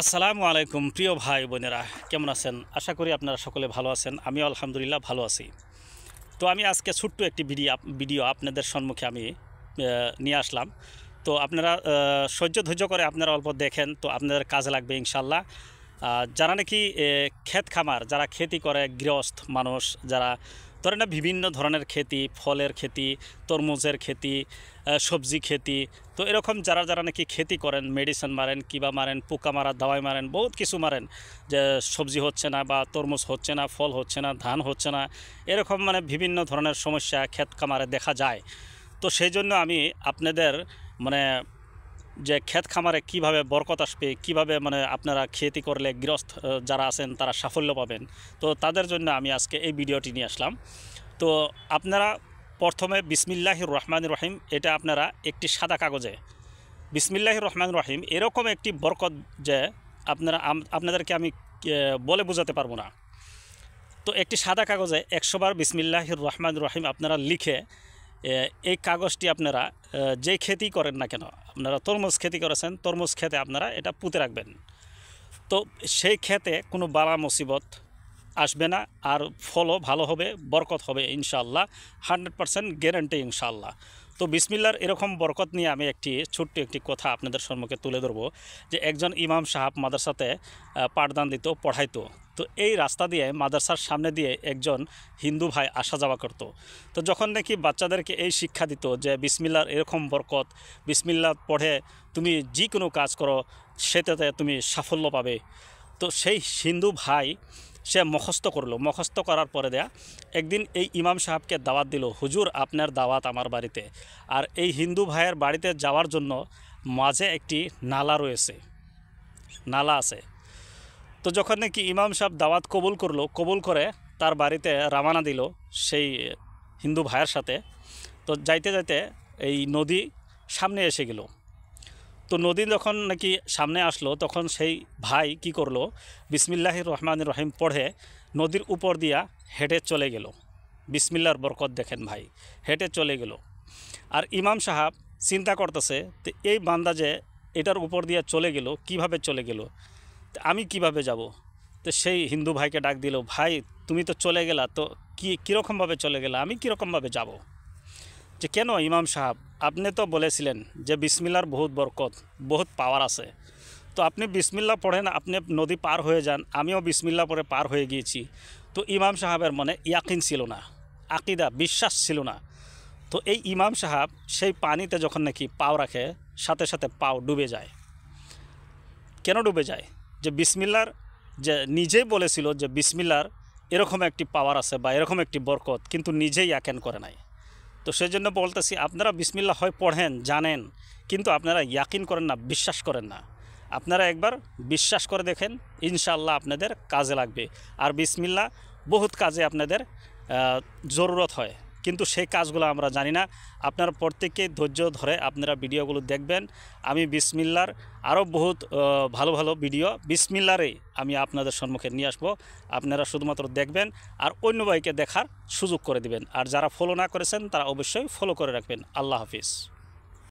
আসসালামু আলাইকুম প্রিয় ভাই বোনেরা, কেমন আছেন? আশা করি আপনারা সকলে ভালো আছেন। আমিও আলহামদুলিল্লাহ ভালো আছি। তো আমি আজকে ছোট্ট একটি ভিডিও আপনাদের সম্মুখে আমি নিয়ে আসলাম। তো আপনারা ধৈর্য করে আপনারা অল্প দেখেন, তো আপনাদের কাজে লাগবে ইনশাল্লাহ। যারা নাকি ক্ষেত খামার, যারা খেতি করে, গৃহস্থ মানুষ যারা, ধরেন না বিভিন্ন ধরনের খেতি, ফলের খেতি, তরমুজের খেতি, সবজি খেতি, তো এরকম যারা যারা নাকি খেতি করেন, মেডিসিন মারেন, কিবা মারেন, পোকা মারা দাওয়াই মারেন, বহুত কিছু মারেন, যে সবজি হচ্ছে না বা তরমুজ হচ্ছে না, ফল হচ্ছে না, ধান হচ্ছে না, এরকম মানে বিভিন্ন ধরনের সমস্যা ক্ষেত খামারে দেখা যায়। তো সেই জন্য আমি আপনাদের মানে যে ক্ষেত খামারে কিভাবে বরকত আসবে, কিভাবে মানে আপনারা খেতি করলে গৃহস্থ যারা আছেন তারা সাফল্য পাবেন, তো তাদের জন্য আমি আজকে এই ভিডিওটি নিয়ে আসলাম। তো আপনারা প্রথমে বিসমিল্লাহির রহমানির রহিম, এটা আপনারা একটি সাদা কাগজে বিসমিল্লাহির রহমানির রহিম এরকম একটি বরকত, যে আপনাদেরকে আমি বলে বোঝাতে পারবো না। তো একটি সাদা কাগজে 100 বার বিসমিল্লাহির রহমানির রহিম আপনারা লিখে, এই কাগজটি আপনারা যে খেতি করেন না কেন, আপনারা তরমুজ খেতি করেছেন, তরমুজ খেতে আপনারা এটা পুঁতে রাখবেন। তো সেই খেতে কোনো বালা মুসিবত আসবে না, আর ফলও ভালো হবে, বরকত হবে ইনশাআল্লাহ, 100% গ্যারান্টি ইনশাআল্লাহ। তো বিসমিল্লার এরকম বরকত নিয়ে আমি ছোট্ট একটি কথা আপনাদের সম্মুখে তুলে ধরবো। যে একজন ইমাম সাহেব মাদ্রাসাতে পাঠদান দিত, পড়াইতো। তো এই রাস্তা দিয়ে, মাদ্রাসার সামনে দিয়ে একজন হিন্দু ভাই আসা যাওয়া করতো। তো যখন নাকি বাচ্চাদেরকে এই শিক্ষা দিত যে বিসমিল্লার এরকম বরকত, বিসমিল্লা পড়ে তুমি যে কোনো কাজ করো সেটাতে তুমি সাফল্য পাবে। তো সেই হিন্দু ভাই সে মুখস্থ করার পরে একদিন এই ইমাম সাহেবকে দাওয়াত দিল, হুজুর আপনার দাওয়াত আমার বাড়িতে। আর এই হিন্দু ভাইয়ের বাড়িতে যাওয়ার জন্য মাঝে একটি নালা রয়েছে, নালা আছে। তো যখন নাকি ইমাম সাহেব দাওয়াত কবুল করে তার বাড়িতে রওনা দিল সেই হিন্দু ভাইয়ের সাথে। তো যাইতে যাইতে এই নদী সামনে এসে গেল। তো নদী যখন নাকি সামনে আসলো, তখন সেই ভাই কি করলো, বিসমিল্লাহির রহমানির রহিম পড়ে নদীর উপর দিয়া হেঁটে চলে গেল। বিসমিল্লার বরকত দেখেন ভাই, হেঁটে চলে গেল। আর ইমাম সাহেব চিন্তা করতেছে, তো এই বান্দা যে এটার উপর দিয়ে চলে গেল, কিভাবে চলে গেল, আমি কিভাবে যাব? তো সেই হিন্দু ভাইকে ডাক দিল, ভাই তুমি তো চলে গেলা, তো কীরকমভাবে চলে গেলা, আমি কীরকমভাবে যাব? যে কেন ইমাম সাহেব, আপনি তো বলেছিলেন যে বিসমিল্লার বহুত বরকত, বহুত পাওয়ার আছে। তো আপনি বিসমিল্লা পড়েন, আপনি নদী পার হয়ে যান, আমিও বিসমিল্লা পড়ে পার হয়ে গিয়েছি। তো ইমাম সাহেবের মনে ইয়াকিন ছিল না, আকিদা বিশ্বাস ছিল না। তো এই ইমাম সাহেব সেই পানিতে যখন নাকি পাও রাখে, সাথে সাথে পাও ডুবে যায়। কেন ডুবে যায়? যে বিসমিল্লার, যে নিজেই বলেছিল যে বিসমিল্লার এরকম একটি পাওয়ার আছে বা এরকম একটি বরকত, কিন্তু নিজেই ইয়াকিন করে নাই। তো সেই জন্য বলতেছি, আপনারা বিসমিল্লাহ হয় পড়েন, জানেন, কিন্তু আপনারা ইয়াকিন করেন না, বিশ্বাস করেন না। আপনারা একবার বিশ্বাস করে দেখেন, ইনশাআল্লাহ আপনাদের কাজে লাগবে। আর বিসমিল্লাহ বহুত কাজে আপনাদের জরুরত হয়, কিন্তু সেই কাজগুলো আমরা জানি না। আপনারা প্রত্যেককে ধৈর্য ধরে আপনারা ভিডিওগুলো দেখবেন। আমি বিসমিল্লার আরও বহুত ভালো ভালো ভিডিও বিসমিল্লারেই আমি আপনাদের সম্মুখে নিয়ে আসবো। আপনারা শুধুমাত্র দেখবেন আর অন্য ভাইকে দেখার সুযোগ করে দিবেন। আর যারা ফলো না করেছেন তারা অবশ্যই ফলো করে রাখবেন। আল্লাহ হাফিজ।